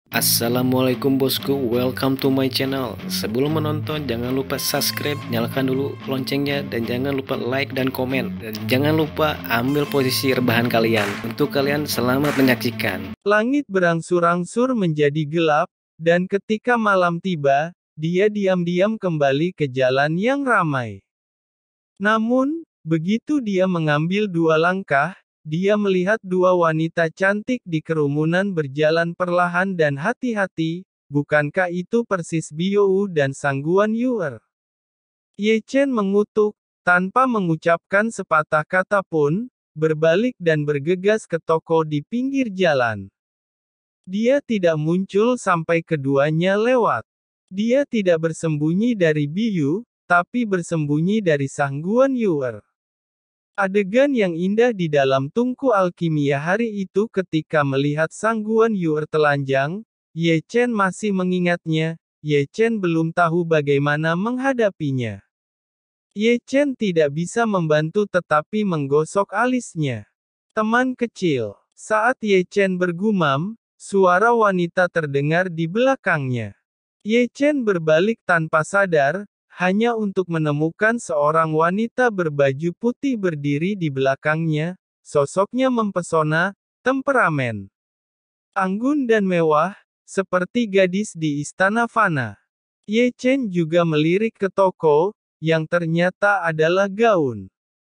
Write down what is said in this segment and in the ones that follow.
Assalamualaikum bosku, welcome to my channel. Sebelum menonton jangan lupa subscribe, nyalakan dulu loncengnya, dan jangan lupa like dan komen. Dan jangan lupa ambil posisi rebahan kalian. Untuk kalian selamat menyaksikan. Langit berangsur-angsur menjadi gelap, dan ketika malam tiba, dia diam-diam kembali ke jalan yang ramai. Namun, begitu dia mengambil 2 langkah, dia melihat 2 wanita cantik di kerumunan berjalan perlahan dan hati-hati. Bukankah itu persis Biyou dan Sangguan Yuer? Ye Chen mengutuk, tanpa mengucapkan sepatah kata pun, berbalik dan bergegas ke toko di pinggir jalan. Dia tidak muncul sampai keduanya lewat. Dia tidak bersembunyi dari Biyu, tapi bersembunyi dari Sangguan Yuer. Adegan yang indah di dalam tungku alkimia hari itu ketika melihat Sangguan Yuer telanjang, Ye Chen masih mengingatnya. Ye Chen belum tahu bagaimana menghadapinya. Ye Chen tidak bisa membantu tetapi menggosok alisnya. Teman kecil. Saat Ye Chen bergumam, suara wanita terdengar di belakangnya. Ye Chen berbalik tanpa sadar, hanya untuk menemukan seorang wanita berbaju putih berdiri di belakangnya. Sosoknya mempesona, temperamen anggun dan mewah, seperti gadis di istana fana. Ye Chen juga melirik ke toko, yang ternyata adalah gaun.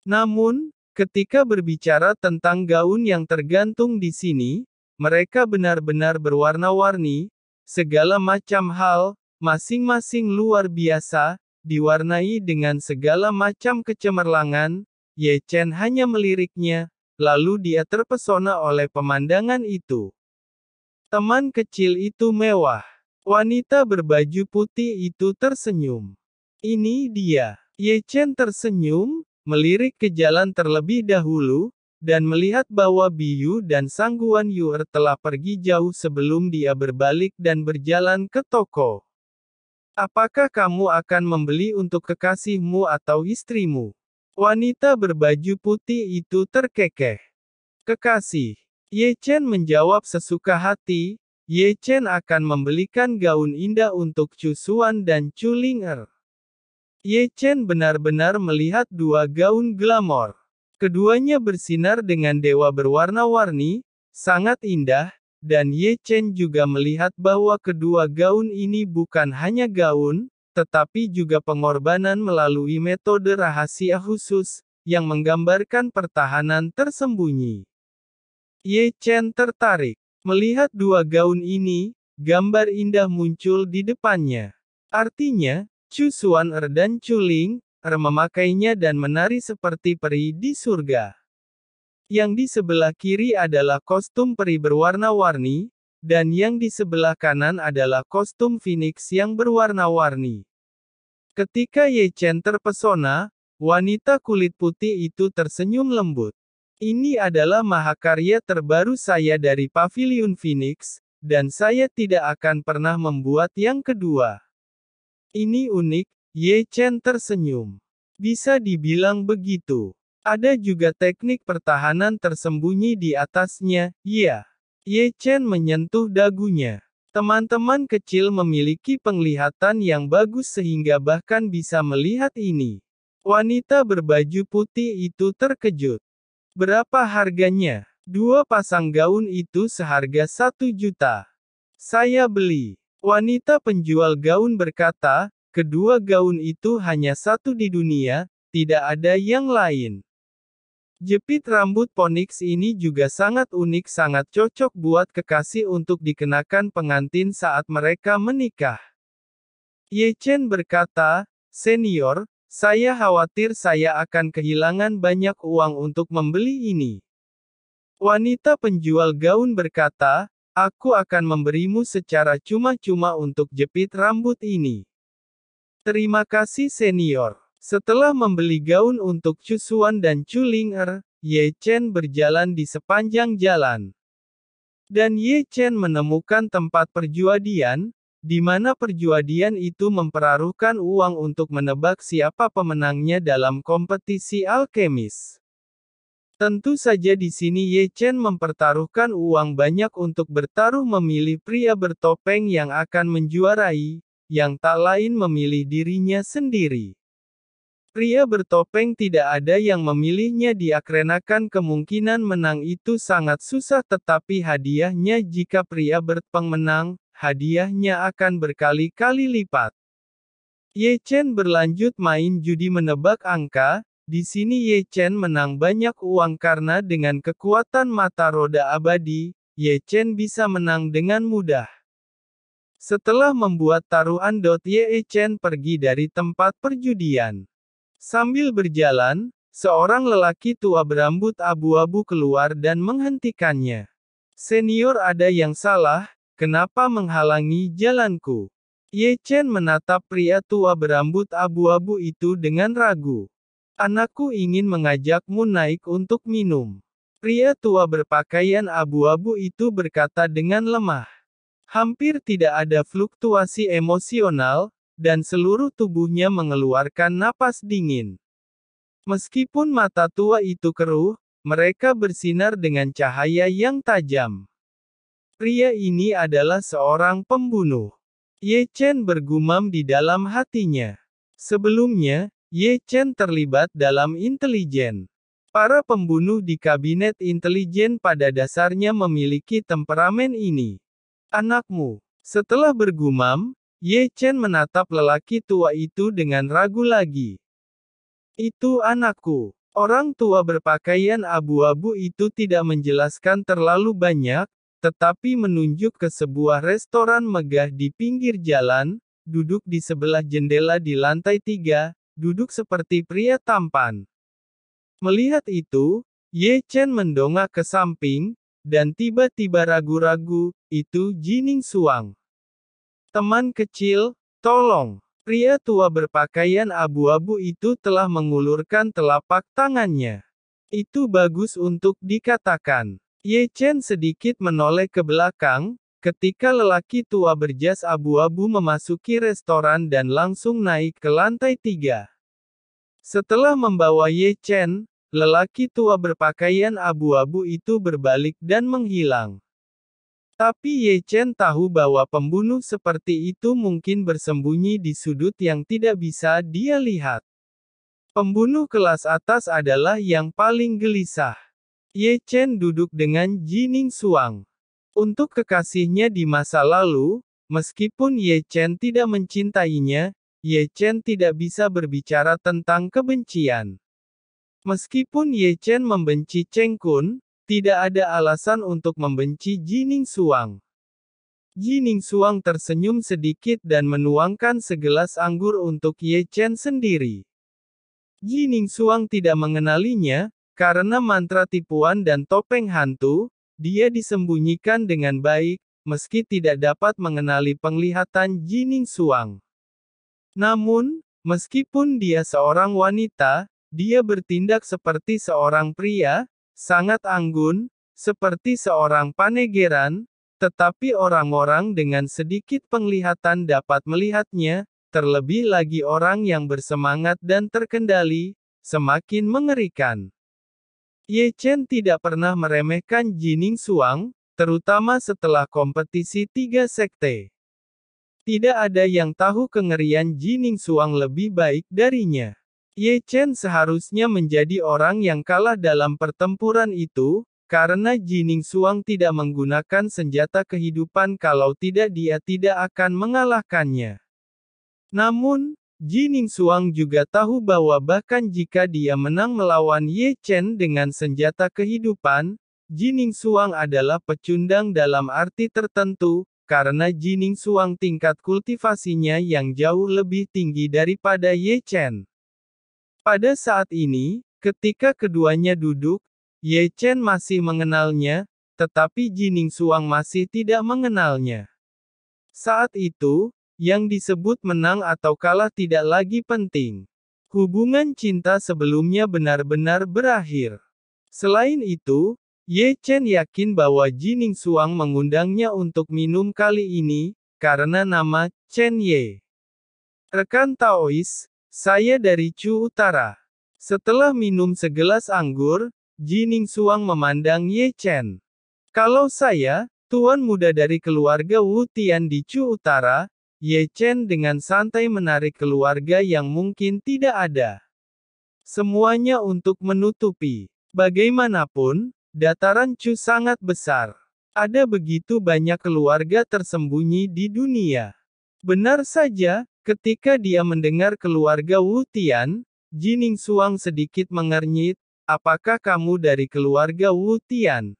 Namun, ketika berbicara tentang gaun yang tergantung di sini, mereka benar-benar berwarna-warni, segala macam hal, masing-masing luar biasa, diwarnai dengan segala macam kecemerlangan. Ye Chen hanya meliriknya, lalu dia terpesona oleh pemandangan itu. Teman kecil itu mewah. Wanita berbaju putih itu tersenyum. Ini dia. Ye Chen tersenyum, melirik ke jalan terlebih dahulu, dan melihat bahwa Biyu dan Sangguan Yuer telah pergi jauh sebelum dia berbalik dan berjalan ke toko. Apakah kamu akan membeli untuk kekasihmu atau istrimu? Wanita berbaju putih itu terkekeh. Kekasih. Ye Chen menjawab sesuka hati. Ye Chen akan membelikan gaun indah untuk Chu Xuan dan Chu Ling'er. Ye Chen benar-benar melihat 2 gaun glamor. Keduanya bersinar dengan dewa berwarna-warni, sangat indah, dan Ye Chen juga melihat bahwa kedua gaun ini bukan hanya gaun, tetapi juga pengorbanan melalui metode rahasia khusus, yang menggambarkan pertahanan tersembunyi. Ye Chen tertarik. Melihat 2 gaun ini, gambar indah muncul di depannya. Artinya, Chu Xuan dan Chu Ling'er memakainya dan menari seperti peri di surga. Yang di sebelah kiri adalah kostum peri berwarna-warni, dan yang di sebelah kanan adalah kostum Phoenix yang berwarna-warni. Ketika Ye Chen terpesona, wanita kulit putih itu tersenyum lembut. Ini adalah mahakarya terbaru saya dari Pavilion Phoenix, dan saya tidak akan pernah membuat yang kedua. Ini unik, Ye Chen tersenyum. Bisa dibilang begitu. Ada juga teknik pertahanan tersembunyi di atasnya, iya. Ye Chen menyentuh dagunya. Teman-teman kecil memiliki penglihatan yang bagus sehingga bahkan bisa melihat ini. Wanita berbaju putih itu terkejut. Berapa harganya? 2 pasang gaun itu seharga 1 juta. Saya beli. Wanita penjual gaun berkata, kedua gaun itu hanya satu di dunia, tidak ada yang lain. Jepit rambut Phoenix ini juga sangat unik, sangat cocok buat kekasih untuk dikenakan pengantin saat mereka menikah. Ye Chen berkata, senior, saya khawatir saya akan kehilangan banyak uang untuk membeli ini. Wanita penjual gaun berkata, aku akan memberimu secara cuma-cuma untuk jepit rambut ini. Terima kasih senior. Setelah membeli gaun untuk Chu Xuan dan Chu Ling'er, Ye Chen berjalan di sepanjang jalan. Dan Ye Chen menemukan tempat perjuadian, di mana perjuadian itu mempertaruhkan uang untuk menebak siapa pemenangnya dalam kompetisi alkemis. Tentu saja di sini Ye Chen mempertaruhkan uang banyak untuk bertaruh memilih pria bertopeng yang akan menjuarai, yang tak lain memilih dirinya sendiri. Pria bertopeng tidak ada yang memilihnya dikarenakan kemungkinan menang itu sangat susah tetapi hadiahnya jika pria bertopeng menang, hadiahnya akan berkali-kali lipat. Ye Chen berlanjut main judi menebak angka. Di sini Ye Chen menang banyak uang karena dengan kekuatan mata roda abadi, Ye Chen bisa menang dengan mudah. Setelah membuat taruhan, Ye Chen pergi dari tempat perjudian. Sambil berjalan, seorang lelaki tua berambut abu-abu keluar dan menghentikannya. "Senior, ada yang salah, kenapa menghalangi jalanku?" Ye Chen menatap pria tua berambut abu-abu itu dengan ragu. "Anakku ingin mengajakmu naik untuk minum." Pria tua berpakaian abu-abu itu berkata dengan lemah. Hampir tidak ada fluktuasi emosional, dan seluruh tubuhnya mengeluarkan napas dingin. Meskipun mata tua itu keruh, mereka bersinar dengan cahaya yang tajam. Pria ini adalah seorang pembunuh. Ye Chen bergumam di dalam hatinya. Sebelumnya, Ye Chen terlibat dalam intelijen. Para pembunuh di kabinet intelijen pada dasarnya memiliki temperamen ini. "Anakmu." Setelah bergumam, Ye Chen menatap lelaki tua itu dengan ragu lagi. "Itu anakku." Orang tua berpakaian abu-abu itu tidak menjelaskan terlalu banyak, tetapi menunjuk ke sebuah restoran megah di pinggir jalan, duduk di sebelah jendela di lantai 3, duduk seperti pria tampan. Melihat itu, Ye Chen mendongak ke samping, dan tiba-tiba ragu-ragu, "Itu Jining Suang. Teman kecil, tolong." Pria tua berpakaian abu-abu itu telah mengulurkan telapak tangannya. "Itu bagus untuk dikatakan." Ye Chen sedikit menoleh ke belakang, ketika lelaki tua berjas abu-abu memasuki restoran dan langsung naik ke lantai 3. Setelah membawa Ye Chen, lelaki tua berpakaian abu-abu itu berbalik dan menghilang. Tapi Ye Chen tahu bahwa pembunuh seperti itu mungkin bersembunyi di sudut yang tidak bisa dia lihat. Pembunuh kelas atas adalah yang paling gelisah. Ye Chen duduk dengan Jining Suang. Untuk kekasihnya di masa lalu, meskipun Ye Chen tidak mencintainya, Ye Chen tidak bisa berbicara tentang kebencian. Meskipun Ye Chen membenci Cheng Kun, tidak ada alasan untuk membenci Jining Suang. Jining Suang tersenyum sedikit dan menuangkan segelas anggur untuk Ye Chen sendiri. Jining Suang tidak mengenalinya, karena mantra tipuan dan topeng hantu, dia disembunyikan dengan baik, meski tidak dapat mengenali penglihatan Jining Suang. Namun, meskipun dia seorang wanita, dia bertindak seperti seorang pria, sangat anggun, seperti seorang panegeran, tetapi orang-orang dengan sedikit penglihatan dapat melihatnya, terlebih lagi orang yang bersemangat dan terkendali, semakin mengerikan. Ye Chen tidak pernah meremehkan Jining Suang, terutama setelah kompetisi 3 sekte. Tidak ada yang tahu kengerian Jining Suang lebih baik darinya. Ye Chen seharusnya menjadi orang yang kalah dalam pertempuran itu, karena Jining Suang tidak menggunakan senjata kehidupan, kalau tidak dia tidak akan mengalahkannya. Namun, Jining Suang juga tahu bahwa bahkan jika dia menang melawan Ye Chen dengan senjata kehidupan, Jining Suang adalah pecundang dalam arti tertentu, karena Jining Suang tingkat kultivasinya yang jauh lebih tinggi daripada Ye Chen. Pada saat ini, ketika keduanya duduk, Ye Chen masih mengenalnya, tetapi Jining Suang masih tidak mengenalnya. Saat itu, yang disebut menang atau kalah tidak lagi penting. Hubungan cinta sebelumnya benar-benar berakhir. Selain itu, Ye Chen yakin bahwa Jining Suang mengundangnya untuk minum kali ini, karena nama Chen Ye. "Rekan Taois, saya dari Chu Utara." Setelah minum segelas anggur, Jining Suang memandang Ye Chen. Kalau saya, tuan muda dari keluarga Wu Tian di Chu Utara, Ye Chen dengan santai menarik keluarga yang mungkin tidak ada. Semuanya untuk menutupi. Bagaimanapun, dataran Chu sangat besar. Ada begitu banyak keluarga tersembunyi di dunia. Benar saja, ketika dia mendengar keluarga Wu Tian, Jining Suang sedikit mengernyit, apakah kamu dari keluarga Wu Tian?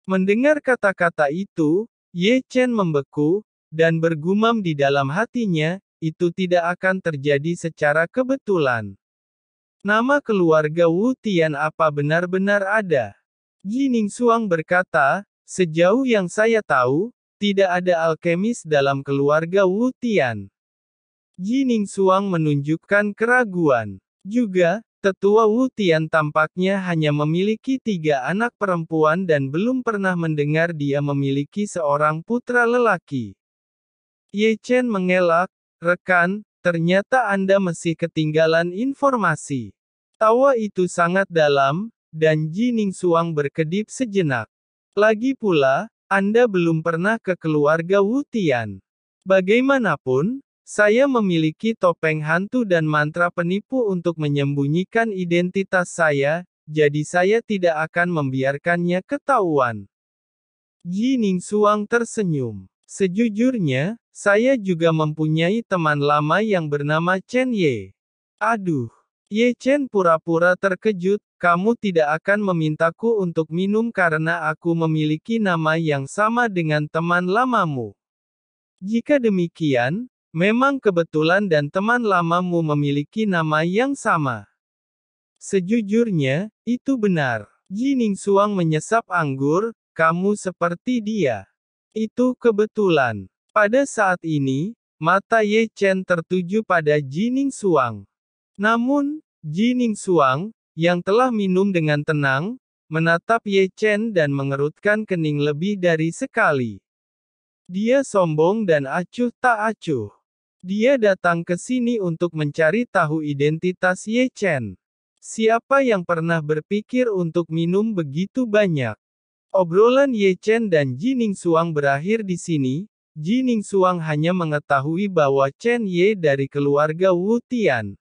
Mendengar kata-kata itu, Ye Chen membeku, dan bergumam di dalam hatinya, itu tidak akan terjadi secara kebetulan. Nama keluarga Wu Tian apa benar-benar ada? Jining Suang berkata, sejauh yang saya tahu, tidak ada alkemis dalam keluarga Wu Tian. Jining Suang menunjukkan keraguan. Juga, tetua Wu Tian tampaknya hanya memiliki 3 anak perempuan dan belum pernah mendengar dia memiliki seorang putra lelaki. Ye Chen mengelak, rekan, ternyata Anda masih ketinggalan informasi. Tawa itu sangat dalam, dan Jining Suang berkedip sejenak. Lagi pula, Anda belum pernah ke keluarga Wu Tian. Bagaimanapun, saya memiliki topeng hantu dan mantra penipu untuk menyembunyikan identitas saya, jadi saya tidak akan membiarkannya ketahuan. Jining Suang tersenyum. Sejujurnya, saya juga mempunyai teman lama yang bernama Chen Ye. Aduh. Ye Chen pura-pura terkejut, kamu tidak akan memintaku untuk minum karena aku memiliki nama yang sama dengan teman lamamu. Jika demikian, memang kebetulan dan teman lamamu memiliki nama yang sama. Sejujurnya, itu benar. Jining Suang menyesap anggur, kamu seperti dia. Itu kebetulan. Pada saat ini, mata Ye Chen tertuju pada Jining Suang. Namun, Jining Suang, yang telah minum dengan tenang, menatap Ye Chen dan mengerutkan kening lebih dari sekali. Dia sombong dan acuh tak acuh. Dia datang ke sini untuk mencari tahu identitas Ye Chen. Siapa yang pernah berpikir untuk minum begitu banyak? Obrolan Ye Chen dan Jining Suang berakhir di sini. Jining Suang hanya mengetahui bahwa Chen Ye dari keluarga Wu Tian.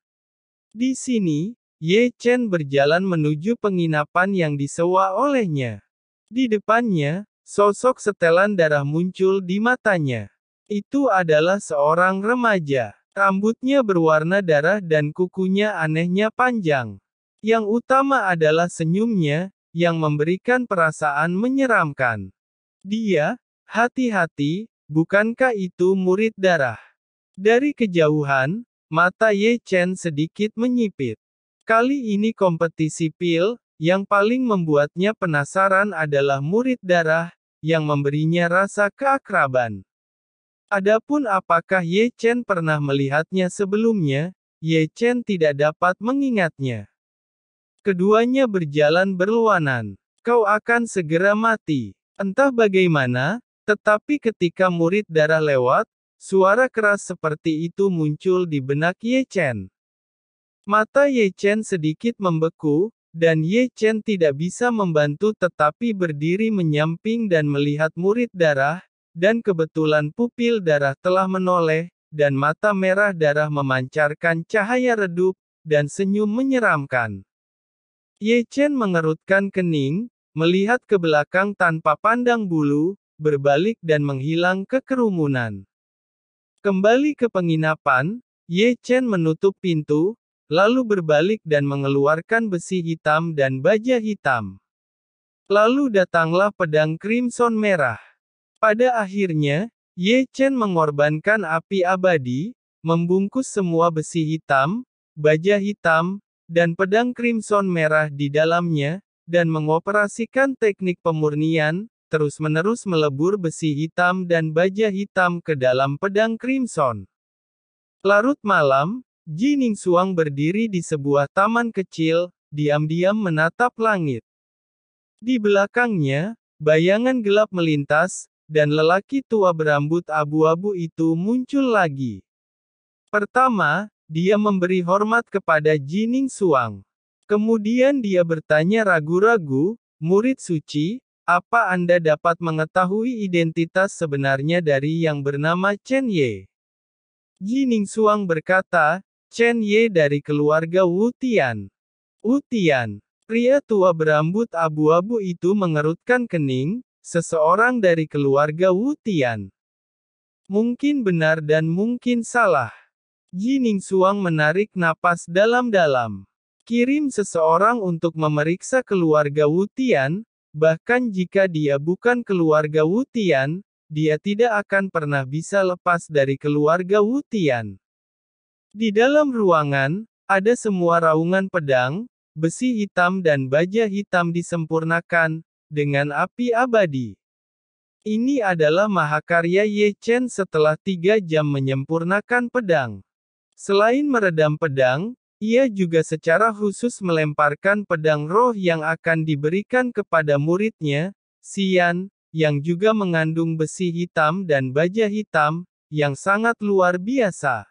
Di sini, Ye Chen berjalan menuju penginapan yang disewa olehnya. Di depannya, sosok setelan darah muncul di matanya. Itu adalah seorang remaja. Rambutnya berwarna darah dan kukunya anehnya panjang. Yang utama adalah senyumnya, yang memberikan perasaan menyeramkan. Dia, hati-hati, bukankah itu murid darah? Dari kejauhan, mata Ye Chen sedikit menyipit. Kali ini kompetisi pil, yang paling membuatnya penasaran adalah murid darah, yang memberinya rasa keakraban. Adapun apakah Ye Chen pernah melihatnya sebelumnya, Ye Chen tidak dapat mengingatnya. Keduanya berjalan berlawanan. Kau akan segera mati. Entah bagaimana, tetapi ketika murid darah lewat, suara keras seperti itu muncul di benak Ye Chen. Mata Ye Chen sedikit membeku, dan Ye Chen tidak bisa membantu tetapi berdiri menyamping dan melihat murid darah, dan kebetulan pupil darah telah menoleh, dan mata merah darah memancarkan cahaya redup, dan senyum menyeramkan. Ye Chen mengerutkan kening, melihat ke belakang tanpa pandang bulu, berbalik dan menghilang ke kerumunan. Kembali ke penginapan, Ye Chen menutup pintu, lalu berbalik dan mengeluarkan besi hitam dan baja hitam. Lalu datanglah pedang crimson merah. Pada akhirnya, Ye Chen mengorbankan api abadi, membungkus semua besi hitam, baja hitam, dan pedang crimson merah di dalamnya, dan mengoperasikan teknik pemurnian, terus-menerus melebur besi hitam dan baja hitam ke dalam pedang crimson. Larut malam, Jining Suang berdiri di sebuah taman kecil, diam-diam menatap langit. Di belakangnya, bayangan gelap melintas, dan lelaki tua berambut abu-abu itu muncul lagi. Pertama, dia memberi hormat kepada Jining Suang. Kemudian dia bertanya ragu-ragu, "Murid suci, apa Anda dapat mengetahui identitas sebenarnya dari yang bernama Chen Ye?" Ji Ningsuang berkata, "Chen Ye dari keluarga Wu Tian." Wu Tian. Pria tua berambut abu-abu itu mengerutkan kening, seseorang dari keluarga Wu Tian. Mungkin benar dan mungkin salah. Ji Ningsuang menarik napas dalam-dalam. Kirim seseorang untuk memeriksa keluarga Wu Tian, bahkan jika dia bukan keluarga Wu Tian, dia tidak akan pernah bisa lepas dari keluarga Wu Tian. Di dalam ruangan, ada semua raungan pedang, besi hitam dan baja hitam disempurnakan, dengan api abadi. Ini adalah mahakarya Ye Chen setelah 3 jam menyempurnakan pedang. Selain meredam pedang, ia juga secara khusus melemparkan pedang roh yang akan diberikan kepada muridnya, Xian, yang juga mengandung besi hitam dan baja hitam, yang sangat luar biasa.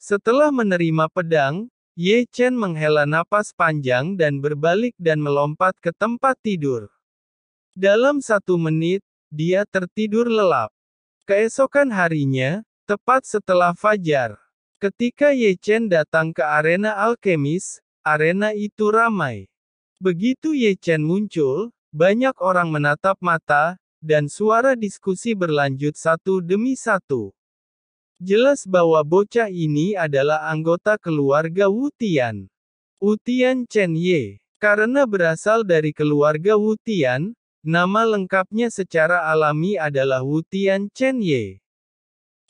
Setelah menerima pedang, Ye Chen menghela napas panjang dan berbalik dan melompat ke tempat tidur. Dalam 1 menit, dia tertidur lelap. Keesokan harinya, tepat setelah fajar, ketika Ye Chen datang ke arena alkemis, arena itu ramai. Begitu Ye Chen muncul, banyak orang menatap mata, dan suara diskusi berlanjut satu demi satu. Jelas bahwa bocah ini adalah anggota keluarga Wu Tian. Wu Tian Chen Ye. Karena berasal dari keluarga Wu Tian, nama lengkapnya secara alami adalah Wu Tian Chen Ye.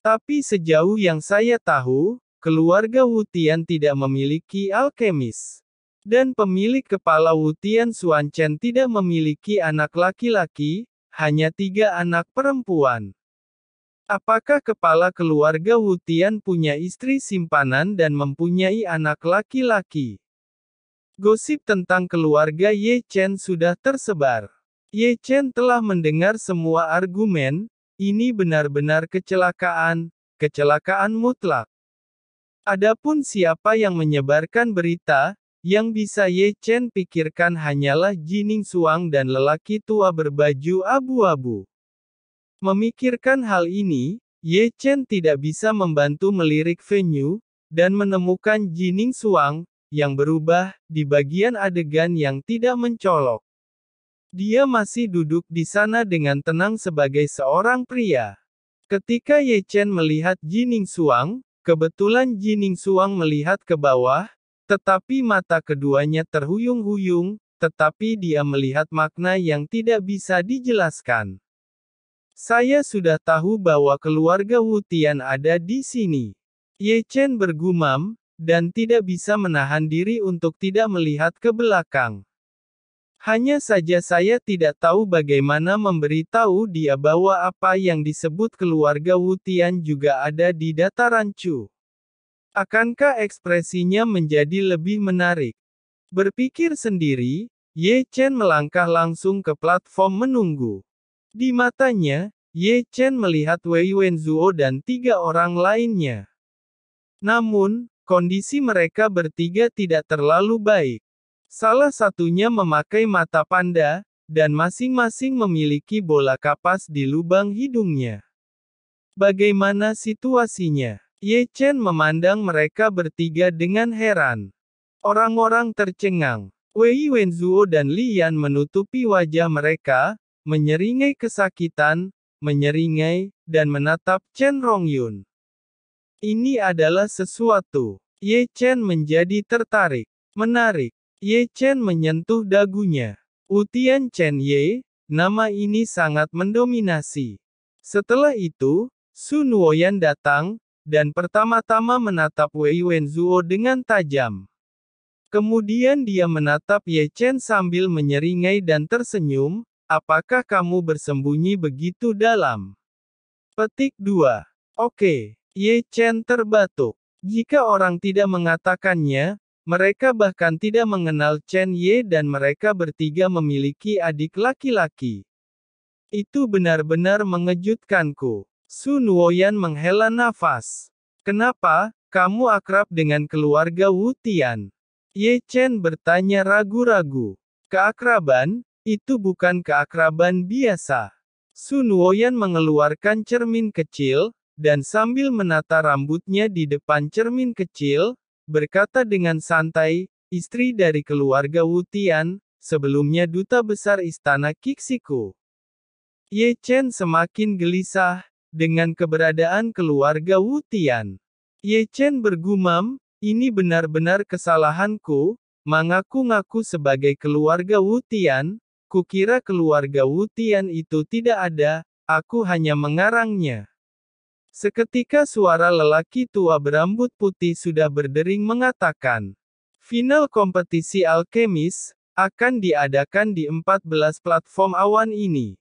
Tapi sejauh yang saya tahu, keluarga Wu Tian tidak memiliki alkemis. Dan pemilik kepala Wu Tian Xuan Chen tidak memiliki anak laki-laki, hanya 3 anak perempuan. Apakah kepala keluarga Wu Tian punya istri simpanan dan mempunyai anak laki-laki? Gosip tentang keluarga Ye Chen sudah tersebar. Ye Chen telah mendengar semua argumen. Ini benar-benar kecelakaan, kecelakaan mutlak. Adapun siapa yang menyebarkan berita, yang bisa Ye Chen pikirkan hanyalah Ji Ningsuang dan lelaki tua berbaju abu-abu. Memikirkan hal ini, Ye Chen tidak bisa membantu melirik venue, dan menemukan Ji Ningsuang, yang berubah, di bagian adegan yang tidak mencolok. Dia masih duduk di sana dengan tenang sebagai seorang pria. Ketika Ye Chen melihat Ji Ningsuang, kebetulan Ji Ningsuang melihat ke bawah, tetapi mata keduanya terhuyung-huyung, tetapi dia melihat makna yang tidak bisa dijelaskan. Saya sudah tahu bahwa keluarga Wu Tian ada di sini. Ye Chen bergumam, dan tidak bisa menahan diri untuk tidak melihat ke belakang. Hanya saja saya tidak tahu bagaimana memberitahu dia bahwa apa yang disebut keluarga Wu Tian juga ada di dataran Chu. Akankah ekspresinya menjadi lebih menarik? Berpikir sendiri, Ye Chen melangkah langsung ke platform menunggu. Di matanya, Ye Chen melihat Wei Wenzuo dan 3 orang lainnya. Namun, kondisi mereka bertiga tidak terlalu baik. Salah satunya memakai mata panda, dan masing-masing memiliki bola kapas di lubang hidungnya. Bagaimana situasinya? Ye Chen memandang mereka bertiga dengan heran. Orang-orang tercengang. Wei Wenzuo dan Li Yan menutupi wajah mereka, menyeringai kesakitan, menyeringai, dan menatap Chen Rongyun. Ini adalah sesuatu. Ye Chen menjadi tertarik. Menarik. Ye Chen menyentuh dagunya. Wu Tian Chen Ye, nama ini sangat mendominasi. Setelah itu, Sun Woyan datang, dan pertama-tama menatap Wei Wenzuo dengan tajam. Kemudian dia menatap Ye Chen sambil menyeringai dan tersenyum, apakah kamu bersembunyi begitu dalam? Petik 2. Oke. Ye Chen terbatuk. Jika orang tidak mengatakannya, mereka bahkan tidak mengenal Chen Ye dan mereka bertiga memiliki adik laki-laki. Itu benar-benar mengejutkanku. Sun Woyan menghela nafas. Kenapa, kamu akrab dengan keluarga Wu Tian? Ye Chen bertanya ragu-ragu. Keakraban, itu bukan keakraban biasa. Sun Woyan mengeluarkan cermin kecil, dan sambil menata rambutnya di depan cermin kecil, berkata dengan santai, istri dari keluarga Wu Tian, sebelumnya duta besar istana Kixiku. Ye Chen semakin gelisah, dengan keberadaan keluarga Wu Tian. Ye Chen bergumam, ini benar-benar kesalahanku, mengaku-ngaku sebagai keluarga Wu Tian, kukira keluarga Wu Tian itu tidak ada, aku hanya mengarangnya. Seketika suara lelaki tua berambut putih sudah berdering mengatakan, final kompetisi alkemis, akan diadakan di 14 platform awan ini.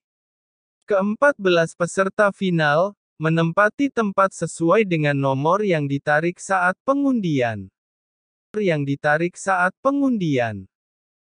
Ke-14 peserta final, menempati tempat sesuai dengan nomor yang ditarik saat pengundian.